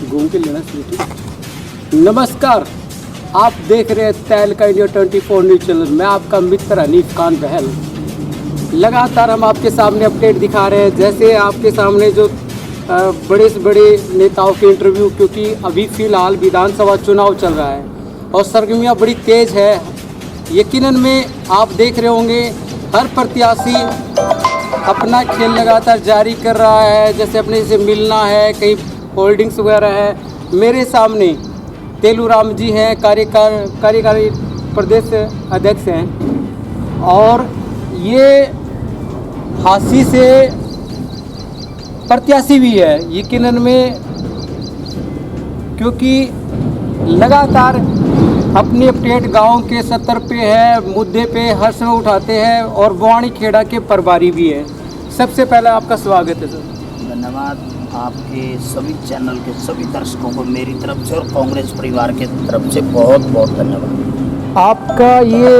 घूम के लेना सीटी। नमस्कार, आप देख रहे हैं तहलका इंडिया 24 न्यूज़ चैनल। मैं आपका मित्र हनीफ खान बहल। लगातार हम आपके सामने अपडेट दिखा रहे हैं, जैसे आपके सामने जो बड़े से बड़े नेताओं के इंटरव्यू, क्योंकि अभी फ़िलहाल विधानसभा चुनाव चल रहा है और सरगर्मियाँ बड़ी तेज़ है। यकीनन में आप देख रहे होंगे हर प्रत्याशी अपना खेल लगातार जारी कर रहा है, जैसे अपने से मिलना है, कहीं होल्डिंग्स वगैरह है। मेरे सामने तेलूराम जी हैं, कार्यकारी प्रदेश अध्यक्ष हैं, और ये हासी से प्रत्याशी भी है यकीनन में, क्योंकि लगातार अपनी अपडेट गांव के सत्तर पे है, मुद्दे पे हर समय उठाते हैं और बवानी खेड़ा के प्रभारी भी है। सबसे पहले आपका स्वागत है सर। धन्यवाद आपके सभी चैनल के सभी दर्शकों को मेरी तरफ से और कांग्रेस परिवार के तरफ से बहुत बहुत धन्यवाद। आपका ये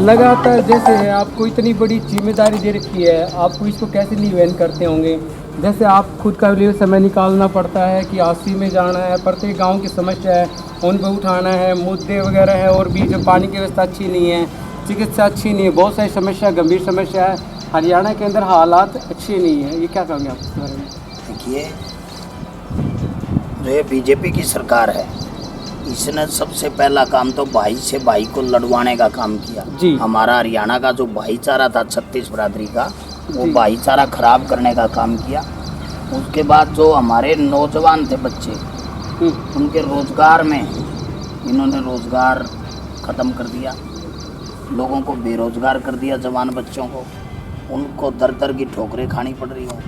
लगातार जैसे है, आपको इतनी बड़ी जिम्मेदारी दे रखी है, आपको इसको कैसे निवेदन करते होंगे? जैसे आप खुद का लिए समय निकालना पड़ता है कि आसी में जाना है, प्रत्येक गांव की समस्या है उन पर उठाना है, मुद्दे वगैरह है, और भी जो पानी की व्यवस्था अच्छी नहीं है, चिकित्सा अच्छी नहीं है, बहुत सारी समस्या, गंभीर समस्या है। हरियाणा के अंदर हालात अच्छे नहीं है, ये क्या कहेंगे आप इस बारे में? देखिए, जो ये बीजेपी की सरकार है, इसने सबसे पहला काम तो भाई से भाई को लड़वाने का काम किया जी। हमारा हरियाणा का जो भाईचारा था 36 बिरादरी का, वो भाईचारा खराब करने का काम किया। उसके बाद जो हमारे नौजवान थे बच्चे, उनके रोजगार में इन्होंने रोजगार ख़त्म कर दिया, लोगों को बेरोजगार कर दिया, जवान बच्चों को, उनको दर दर की ठोकरें खानी पड़ रही है,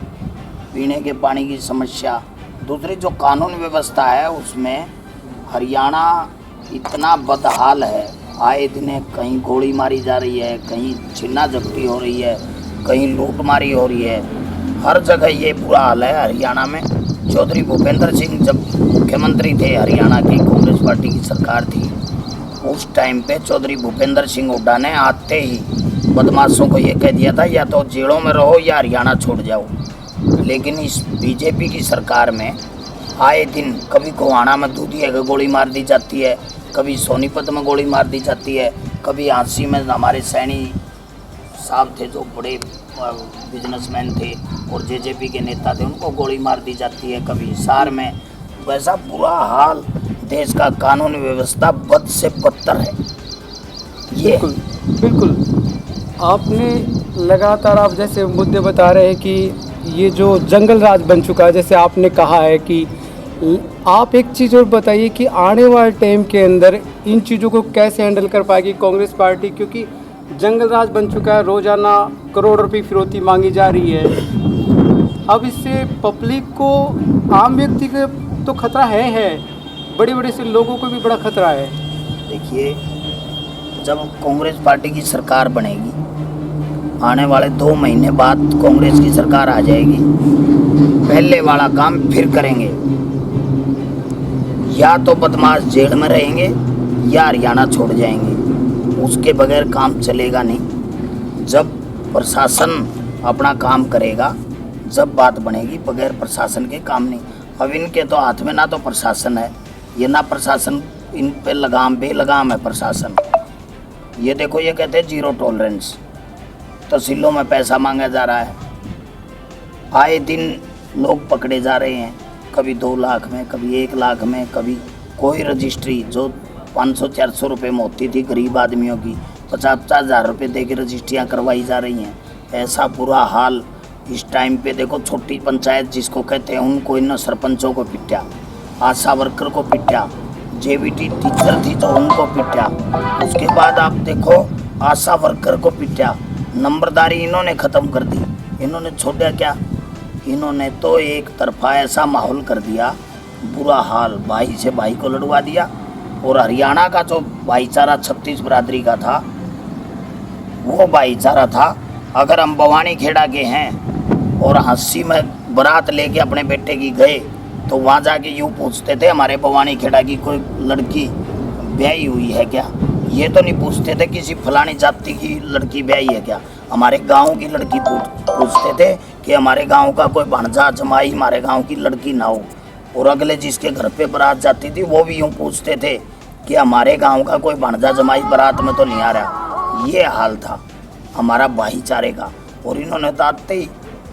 पीने के पानी की समस्या। दूसरी जो कानून व्यवस्था है उसमें हरियाणा इतना बदहाल है, आए दिन कहीं गोली मारी जा रही है, कहीं छीना झपटी हो रही है, कहीं लूटमारी हो रही है, हर जगह ये बुरा हाल है हरियाणा में। चौधरी भूपेंद्र सिंह जब मुख्यमंत्री थे, हरियाणा की कांग्रेस पार्टी की सरकार थी, उस टाइम पे चौधरी भूपेंद्र सिंह हुड्डा ने आते ही बदमाशों को ये कह दिया था या तो जेलों में रहो या हरियाणा छोड़ जाओ। लेकिन इस बीजेपी की सरकार में आए दिन कभी गोहाना में दूधिया की गोली मार दी जाती है, कभी सोनीपत में गोली मार दी जाती है, कभी हांसी में हमारे सैनी साहब थे जो बड़े बिजनेसमैन थे और जेजेपी के नेता थे, उनको गोली मार दी जाती है, कभी हिसार में। वैसा बुरा हाल देश का कानून व्यवस्था बद से बदतर है ये। बिल्कुल आपने लगातार आप जैसे मुद्दे बता रहे हैं कि ये जो जंगल राज बन चुका है, जैसे आपने कहा है कि आप एक चीज़ और बताइए कि आने वाले टाइम के अंदर इन चीज़ों को कैसे हैंडल कर पाएगी कांग्रेस पार्टी, क्योंकि जंगल राज बन चुका है, रोज़ाना करोड़ रुपए फिरौती मांगी जा रही है। अब इससे पब्लिक को, आम व्यक्ति को तो खतरा है, बड़े बड़े से लोगों को भी बड़ा खतरा है। देखिए, जब कांग्रेस पार्टी की सरकार बनेगी, आने वाले 2 महीने बाद कांग्रेस की सरकार आ जाएगी, पहले वाला काम फिर करेंगे, या तो बदमाश जेल में रहेंगे या हरियाणा छोड़ जाएंगे, उसके बगैर काम चलेगा नहीं। जब प्रशासन अपना काम करेगा, जब बात बनेगी, बगैर प्रशासन के काम नहीं। अब इनके तो हाथ में ना तो प्रशासन है, ये ना प्रशासन, इन पे लगाम बेलगाम है प्रशासन। ये देखो, ये कहते हैं जीरो टॉलरेंस, तहसीलों में पैसा मांगा जा रहा है, आए दिन लोग पकड़े जा रहे हैं, कभी 2 लाख में, कभी 1 लाख में, कभी कोई रजिस्ट्री जो 500-400 रुपये में होती थी गरीब आदमियों की, 50-50 हज़ार रुपये दे के रजिस्ट्रियाँ करवाई जा रही हैं। ऐसा बुरा हाल इस टाइम पे देखो, छोटी पंचायत जिसको कहते हैं उनको इन सरपंचों को पिटा, आशा वर्कर को पिटा, जेबीटी टीचर थी तो उनको पिटा, उसके बाद आप देखो आशा वर्कर को पिटा, नंबरदारी इन्होंने ख़त्म कर दी। इन्होंने छोड़ा क्या? इन्होंने तो एक तरफा ऐसा माहौल कर दिया, बुरा हाल, भाई से भाई को लड़वा दिया। और हरियाणा का जो भाईचारा 36 बिरादरी का था, वो भाईचारा था, अगर हम बवानी खेड़ा के हैं और हंसी में बारात लेके अपने बेटे की गए तो वहाँ जाके यूँ पूछते थे हमारे बवानी खेड़ा की कोई लड़की ब्याही हुई है क्या? ये तो नहीं पूछते थे किसी फलानी जाति की लड़की ब्याही है क्या। हमारे गांव की लड़की पूछते थे कि हमारे गांव का कोई भांजा जमाई हमारे गांव की लड़की ना हो। और अगले जिसके घर पे बारात जाती थी वो भी यूं पूछते थे कि हमारे गांव का कोई भांजा जमाई बारात में तो नहीं आ रहा। ये हाल था हमारा भाईचारे का। और इन्होंने तो आते ही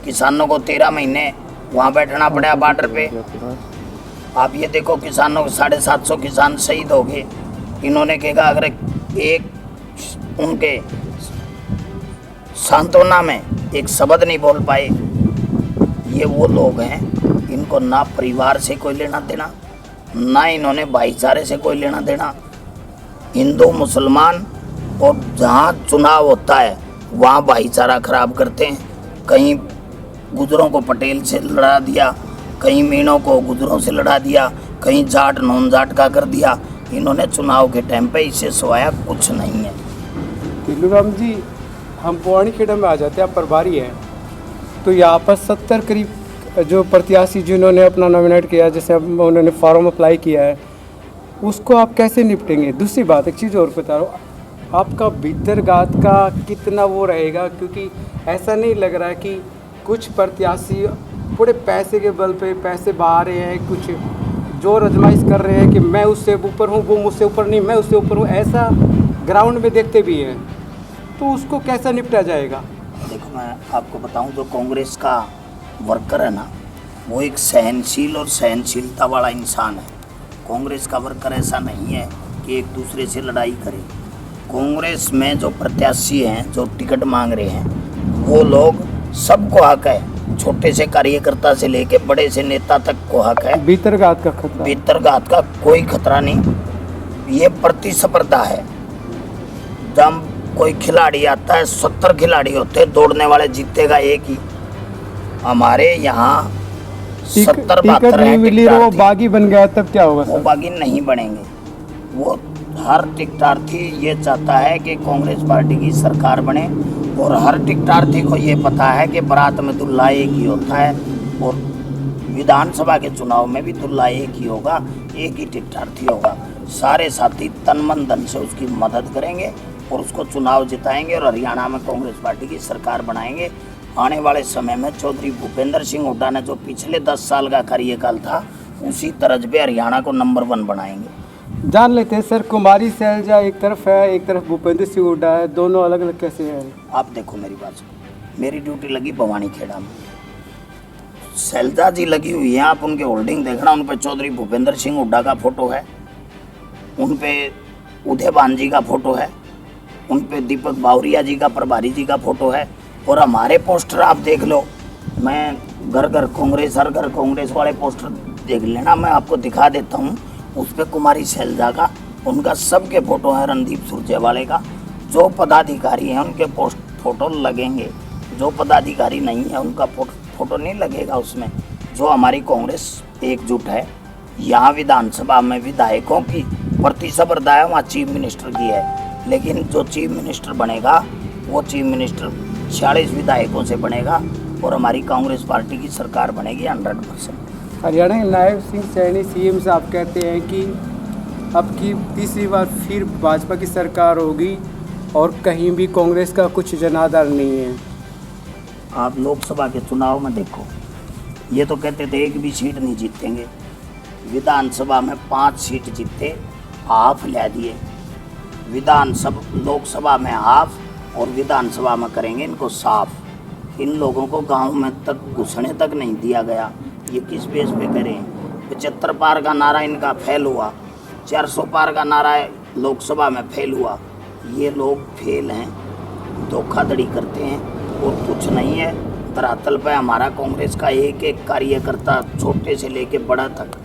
किसानों को 13 महीने वहाँ बैठना पड़ा बॉर्डर पे। आप ये देखो किसानों को 750 किसान शहीद हो गए। इन्होंने कहा अगर एक उनके सांत्वना में एक शब्द नहीं बोल पाए। ये वो लोग हैं, इनको ना परिवार से कोई लेना देना, ना इन्होंने भाईचारे से कोई लेना देना। हिंदू मुसलमान और जहाँ चुनाव होता है वहाँ भाईचारा खराब करते हैं। कहीं गुजरों को पटेल से लड़ा दिया, कहीं मीणों को गुजरों से लड़ा दिया, कहीं जाट नॉन जाट का कर दिया। इन्होंने चुनाव के टाइम पे इससे सोया कुछ नहीं है। टिल्लूराम जी, हम पुरानी खेड़ा में आ जाते हैं, आप प्रभारी हैं, तो यहाँ पर 70 करीब जो प्रत्याशी जिन्होंने अपना नॉमिनेट किया, जैसे अब उन्होंने फॉर्म अप्लाई किया है, उसको आप कैसे निपटेंगे? दूसरी बात एक चीज़ और बता रहा हूँ, आपका भीतरघात का कितना वो रहेगा? क्योंकि ऐसा नहीं लग रहा है कि कुछ प्रत्याशी पूरे पैसे के बल पे पैसे बहा रहे हैं, कुछ जोर आजमाइश कर रहे हैं कि मैं उससे ऊपर हूँ, वो मुझसे ऊपर नहीं, मैं उससे ऊपर हूँ, ऐसा ग्राउंड में देखते भी हैं। तो उसको कैसा निपटा जाएगा? देखो मैं आपको बताऊं, जो कांग्रेस का वर्कर है ना, वो एक सहनशील और सहनशीलता वाला इंसान है। कांग्रेस का वर्कर ऐसा नहीं है कि एक दूसरे से लड़ाई करे। कांग्रेस में जो प्रत्याशी हैं, जो टिकट मांग रहे हैं, वो लोग सबको हक है, छोटे से कार्यकर्ता से लेके बड़े से नेता तक को हक है। भीतरघात का खतरा? भीतरघात का कोई खतरा नहीं। ये प्रतिस्पर्धा है। जब कोई खिलाड़ी आता है, 70 खिलाड़ी होते हैं, दौड़ने वाले जीतेगा एक ही। हमारे यहाँ 70-72 नहीं मिली, वो टिकटार्थी। बागी बन गया, तब क्या होगा वो सर? बागी नहीं बनेंगे। वो हर टिकटार्थी ये चाहता है कि कांग्रेस पार्टी की सरकार बने, और हर टिकटार्थी को ये पता है कि बारात में दुल्हा एक ही होता है, और विधानसभा के चुनाव में भी दुल्हा एक ही होगा, एक ही टिकटार्थी होगा। सारे साथी तन मन धन से उसकी मदद करेंगे और उसको चुनाव जिताएंगे, और हरियाणा में कांग्रेस पार्टी की सरकार बनाएंगे। आने वाले समय में चौधरी भूपेंद्र सिंह हुड्डा ने जो पिछले 10 साल का कार्यकाल था, उसी तरज पे हरियाणा को नंबर 1 बनाएंगे। जान लेते हैं सर, कुमारी सैलजा एक तरफ है, एक तरफ भूपेंद्र सिंह हुड्डा है, दोनों अलग अलग कैसे हैं? आप देखो मेरी बात सुनो, मेरी ड्यूटी लगी भवानी खेड़ा में, सैलजा जी लगी हुई है। आप उनके होल्डिंग देखना, उन पर चौधरी भूपेंद्र सिंह हुड्डा का फोटो है, उन पे उदयभान जी का फोटो है, उन पे दीपक बावरिया जी का, प्रभारी जी का फोटो है। और हमारे पोस्टर आप देख लो, मैं घर घर कांग्रेस, हर घर कांग्रेस वाले पोस्टर देख लेना, मैं आपको दिखा देता हूँ। उस पर कुमारी सैलजा का, उनका सबके फोटो है, रणदीप सुरजेवाले का। जो पदाधिकारी हैं उनके फोटो लगेंगे, जो पदाधिकारी नहीं है उनका फोटो नहीं लगेगा उसमें। जो हमारी कांग्रेस एकजुट है, यहाँ विधानसभा में विधायकों की प्रतिस्पर्धा है, वहाँ चीफ मिनिस्टर की है। लेकिन जो चीफ मिनिस्टर बनेगा, वो चीफ मिनिस्टर 46 विधायकों से बनेगा, और हमारी कांग्रेस पार्टी की सरकार बनेगी 100%। हरियाणा के नायब सिंह सैनी सीएम साहब कहते हैं कि अब की तीसरी बार फिर भाजपा की सरकार होगी और कहीं भी कांग्रेस का कुछ जनाधार नहीं है। आप लोकसभा के चुनाव में देखो, ये तो कहते थे एक भी सीट नहीं जीतेंगे। विधानसभा में 5 सीट जीते, हाफ ले दिए। लोकसभा में हाफ, और विधानसभा में करेंगे इनको साफ। इन लोगों को गांव में तक घुसने तक नहीं दिया गया। ये किस बेस पे करें? 75 पार का नारा इनका फेल हुआ, 400 पार का नारा लोकसभा में फेल हुआ। ये लोग फेल हैं, धोखाधड़ी करते हैं और कुछ नहीं है। धरातल पे हमारा कांग्रेस का एक एक कार्यकर्ता, छोटे से लेके बड़ा तक,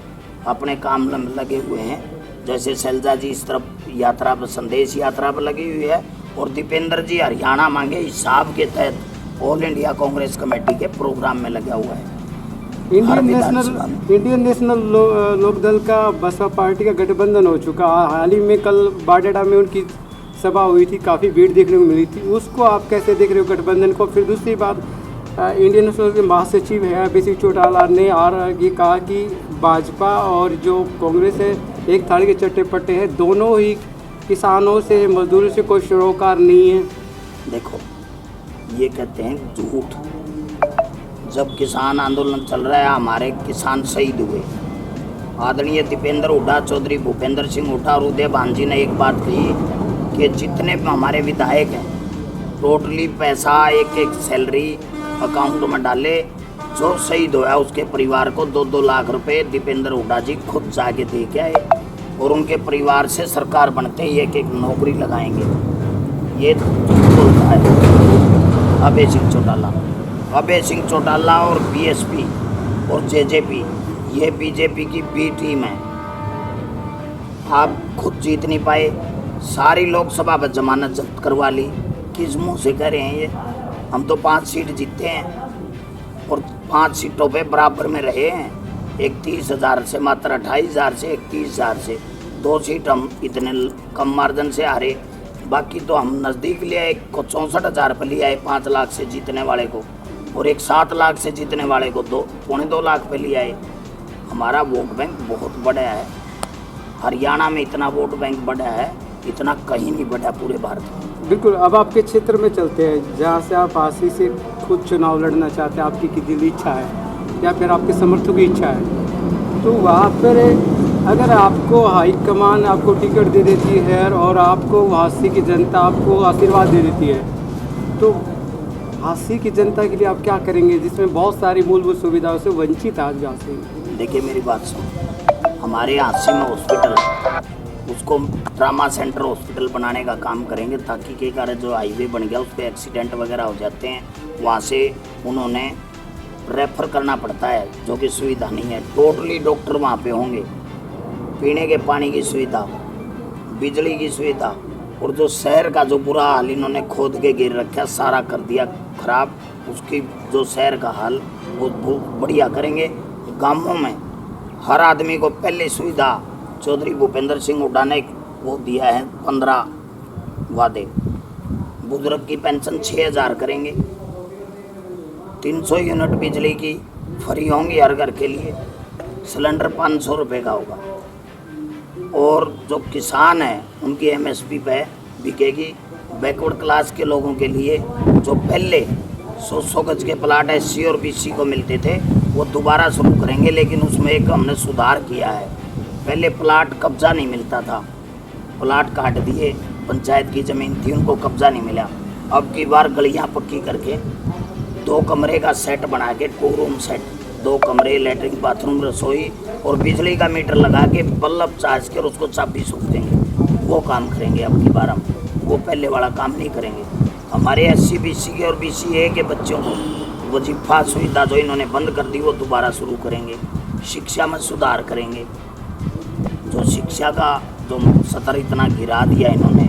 अपने काम में लगे हुए हैं। जैसे सैलजा जी इस तरफ यात्रा पर, संदेश यात्रा पर लगी हुई है, और दीपेंद्र जी हरियाणा मांगे हिसाब के तहत ऑल इंडिया कांग्रेस कमेटी के प्रोग्राम में लगा हुआ है। इंडियन नेशनल लोकदल का बसपा पार्टी का गठबंधन हो चुका। हाल ही में कल बाडेडा में उनकी सभा हुई थी, काफ़ी भीड़ देखने को मिली थी। उसको आप कैसे देख रहे हो गठबंधन को? फिर दूसरी बात, इंडियन नेशनल के महासचिव है अभिषेक चौटाला ने ये कहा कि भाजपा और जो कांग्रेस है एक थाली के चट्टे पट्टे हैं, दोनों ही किसानों से, मजदूरों से कोई सरोकार नहीं है। देखो, ये कहते हैं झूठ। जब किसान आंदोलन चल रहा है, हमारे किसान शहीद हुए, आदरणीय दीपेंद्र हुड्डा, चौधरी भूपेंद्र सिंह हुड्डा और उदय भान जी ने एक बात कही कि जितने भी हमारे विधायक हैं टोटली पैसा एक एक सैलरी अकाउंट में डाले। जो शहीद हुआ उसके परिवार को 2-2 लाख रुपए दीपेंद्र हुड्डा जी खुद जाके दे के आए और उनके परिवार से सरकार बनते ही एक एक नौकरी लगाएंगे। ये बोलता है अभय सिंह चौटाला और बीएसपी और जेजेपी, ये बीजेपी की बी टीम है। आप खुद जीत नहीं पाए, सारी लोकसभा में जमानत जब्त करवा ली। किस मुंह से कह रहे हैं ये? हम तो 5 सीट जीते हैं और 5 सीटों पे बराबर में रहे हैं। 31,000 से मात्र 28,000 से 31,000 से 2 सीट हम इतने कम मार्जिन से हारे। बाकी तो हम नज़दीक ले आए, को 64,000 पर ले आए 5 लाख से जीतने वाले को, और एक 7 लाख से जीतने वाले को 2.25 लाख पे ले आए। हमारा वोट बैंक बहुत बड़ा है। हरियाणा में इतना वोट बैंक बड़ा है, इतना कहीं नहीं बढ़ा पूरे भारत में। बिल्कुल। अब आपके क्षेत्र में चलते हैं जहाँ से आप हासिल से खुद चुनाव लड़ना चाहते हैं, आपकी कितनी दिली इच्छा है या फिर आपके समर्थकों की इच्छा है, तो वहाँ पर अगर आपको हाईकमान आपको टिकट दे देती है और आपको हासी की जनता आपको आशीर्वाद दे देती है, तो हासी की जनता के लिए आप क्या करेंगे जिसमें बहुत सारी मूलभूत सुविधाओं से वंचित है आज हासी? देखिए मेरी बात सुनो, हमारे हांसी में हॉस्पिटल उसको ट्रामा सेंटर हॉस्पिटल बनाने का काम करेंगे, ताकि के कारण जो हाईवे बन गया उस पर एक्सीडेंट वगैरह हो जाते हैं, वहाँ से उन्होंने रेफर करना पड़ता है, जो कि सुविधा नहीं है। टोटली डॉक्टर वहाँ पे होंगे, पीने के पानी की सुविधा, बिजली की सुविधा, और जो शहर का जो बुरा हाल इन्होंने खोद के गिर रखा सारा कर दिया खराब, उसकी जो शहर का हाल वो बढ़िया करेंगे। गाँवों में हर आदमी को पहले सुविधा चौधरी भूपेंद्र सिंह हुड्डा ने वो दिया है 15 वादे। बुजुर्ग की पेंशन 6,000 करेंगे, 300 यूनिट बिजली की फ्री होंगी हर घर के लिए, सिलेंडर 500 रुपये का होगा, और जो किसान हैं उनकी एमएसपी पे बिकेगी। बैकवर्ड क्लास के लोगों के लिए जो पहले 100 गज के प्लाट SC और BC को मिलते थे वो दोबारा शुरू करेंगे, लेकिन उसमें एक हमने सुधार किया है। पहले प्लाट कब्जा नहीं मिलता था, प्लाट काट दिए, पंचायत की ज़मीन थी उनको कब्जा नहीं मिला। अब की बार गलियां पक्की करके 2 कमरे का सेट बना के 2 रूम सेट, 2 कमरे, लैट्रिन, बाथरूम, रसोई और बिजली का मीटर लगा के बल्ब चार्ज कर उसको चाबी सूख देंगे। वो काम करेंगे अब की बार हम, वो पहले वाला काम नहीं करेंगे। हमारे SC BC के और BCA के बच्चों को वजीफा सुविधा जो इन्होंने बंद कर दी वो दोबारा शुरू करेंगे। शिक्षा में सुधार करेंगे। जो शिक्षा का जो स्तर इतना गिरा दिया इन्होंने,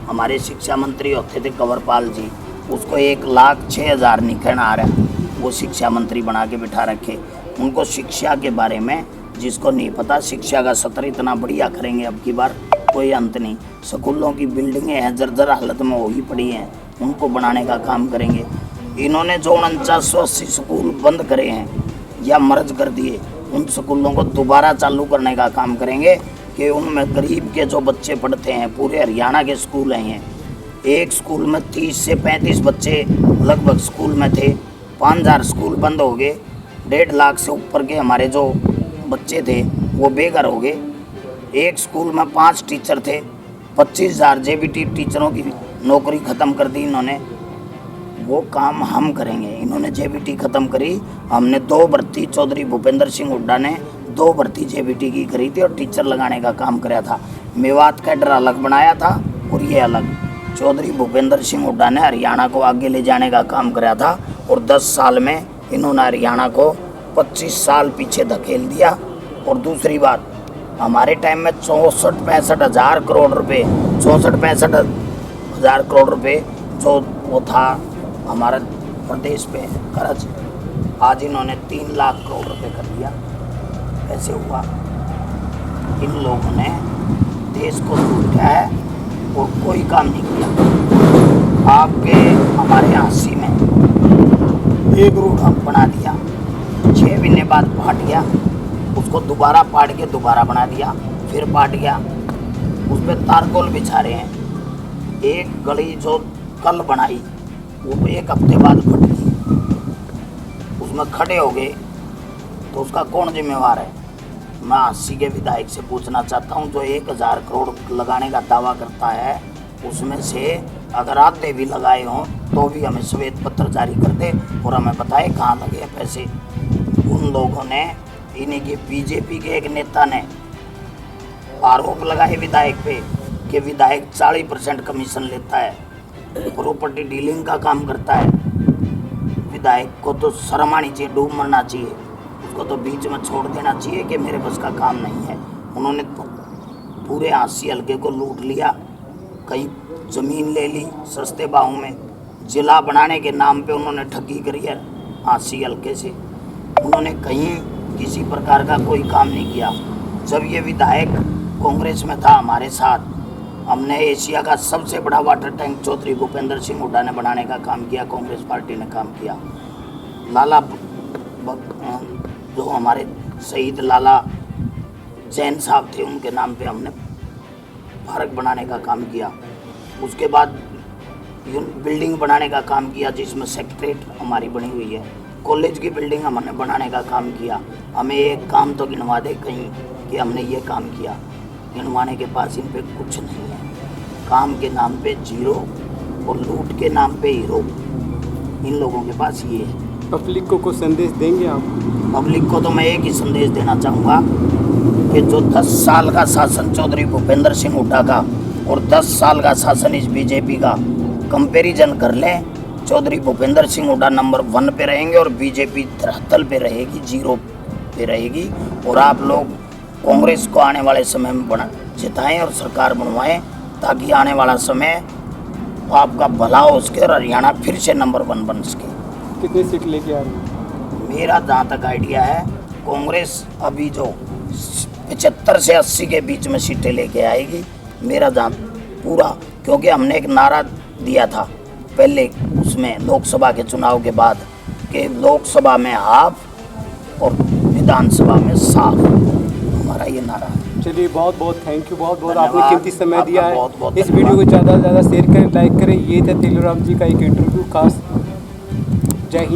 हमारे शिक्षा मंत्री होते थे कंवरपाल जी, उसको 1,06,000 निकल आ रहा है, वो शिक्षा मंत्री बना के बिठा रखे। उनको शिक्षा के बारे में जिसको नहीं पता, शिक्षा का स्तर इतना बढ़िया करेंगे अब की बार, कोई अंत नहीं। स्कूलों की बिल्डिंगें हैं जर्जर हालत में होगी पड़ी हैं, उनको बनाने का काम करेंगे। इन्होंने जो 4980 स्कूल बंद करे हैं या मर्ज कर दिए, उन स्कूलों को दोबारा चालू करने का काम करेंगे कि उनमें गरीब के जो बच्चे पढ़ते हैं, पूरे हरियाणा के स्कूल हैं, एक स्कूल में 30 से 35 बच्चे लगभग स्कूल में थे, 5,000 स्कूल बंद हो गए, 1.5 लाख से ऊपर के हमारे जो बच्चे थे वो बेघर हो गए। एक स्कूल में 5 टीचर थे, 25,000 JBT टीचरों की नौकरी ख़त्म कर दी इन्होंने। वो काम हम करेंगे। इन्होंने JBT ख़त्म करी, हमने 2 भर्ती, चौधरी भूपेंद्र सिंह हुड्डा ने 2 भर्ती JBT की करी थी और टीचर लगाने का काम कराया था। मेवात कैडर अलग बनाया था और ये अलग। चौधरी भूपेंद्र सिंह हुड्डा ने हरियाणा को आगे ले जाने का काम कराया था और 10 साल में इन्होंने हरियाणा को 25 साल पीछे धकेल दिया। और दूसरी बात, हमारे टाइम में 64-65 हज़ार करोड़ रुपये, 64-65 हज़ार करोड़ रुपये जो वो था हमारे प्रदेश पे कर्ज, आज इन्होंने 3 लाख करोड़ रुपए कर दिया। कैसे हुआ? इन लोगों ने देश को लूटा है और कोई काम नहीं किया। आपके हमारे हांसी में एक रूट हम बना दिया, 6 महीने बाद फाट गया, उसको दोबारा पाट के दोबारा बना दिया, फिर पाट गया, उस पर तारकोल बिछा रहे हैं। एक गली जो कल बनाई वो 1 हफ्ते बाद फट गई, उसमें खड़े हो गए तो उसका कौन जिम्मेवार है? मैं 80 के विधायक से पूछना चाहता हूँ, जो 1000 करोड़ लगाने का दावा करता है, उसमें से अगर आधे भी लगाए हों तो भी हमें श्वेत पत्र जारी कर दे और हमें बताए कहाँ लगे हैं पैसे। उन लोगों ने, इन्हीं की बीजेपी के एक नेता ने आरोप लगाए विधायक पे कि विधायक 40% कमीशन लेता है, प्रॉपर्टी डीलिंग का काम करता है। विधायक को तो शर्म आनी चाहिए, डूब मरना चाहिए, उसको तो बीच में छोड़ देना चाहिए कि मेरे बस का काम नहीं है। उन्होंने तो पूरे 80 हल्के को लूट लिया, कहीं ज़मीन ले ली सस्ते भाव में, जिला बनाने के नाम पे उन्होंने ठगी करी है 80 हल्के से। उन्होंने कहीं किसी प्रकार का कोई काम नहीं किया। जब ये विधायक कांग्रेस में था हमारे साथ, हमने एशिया का सबसे बड़ा वाटर टैंक चौधरी भूपेंद्र सिंह हुड्डा ने बनाने का काम किया, कांग्रेस पार्टी ने काम किया। लाला जो हमारे शहीद लाला जैन साहब थे, उनके नाम पे हमने पार्क बनाने का काम किया। उसके बाद बिल्डिंग बनाने का काम किया, जिसमें सेक्रेटरीट हमारी बनी हुई है। कॉलेज की बिल्डिंग हमने बनाने का काम किया। हमें एक काम तो गिनवा दे कहीं कि हमने ये काम किया। गिनवाने के पास इन पे कुछ नहीं है। काम के नाम पे जीरो और लूट के नाम पे हीरो, इन लोगों के पास ये है। पब्लिक को कुछ संदेश देंगे आप? पब्लिक को तो मैं एक ही संदेश देना चाहूँगा कि जो 10 साल का शासन चौधरी भूपेंद्र सिंह हुड्डा का और 10 साल का शासन इस बीजेपी का कंपैरिजन कर लें, चौधरी भूपेंद्र सिंह हुड्डा नंबर 1 पे रहेंगे और बीजेपी धरातल पे रहेगी, 0 पे रहेगी। और आप लोग कांग्रेस को आने वाले समय में जिताएं और सरकार बनवाएं, ताकि आने वाला समय आपका भला हो सके और हरियाणा फिर से नंबर 1 बन सके। कितनी सीट लेके आ रही है? मेरा जहाँ तक आइडिया है, कांग्रेस अभी जो 75 से 80 के बीच में सीटें लेके आएगी, मेरा जहाँ पूरा, क्योंकि हमने एक नारा दिया था पहले उसमें लोकसभा के चुनाव के बाद कि लोकसभा में हाफ और विधानसभा में साफ, हमारा ये नारा है। चलिए, बहुत बहुत थैंक यू, बहुत बहुत धन्यवाद, आपने कीमती समय दिया है। बहुत बहुत इस वीडियो को ज़्यादा से ज़्यादा शेयर करें, लाइक करें। ये था तेलूराम जी का एक इंटरव्यू खास। जय हिंद।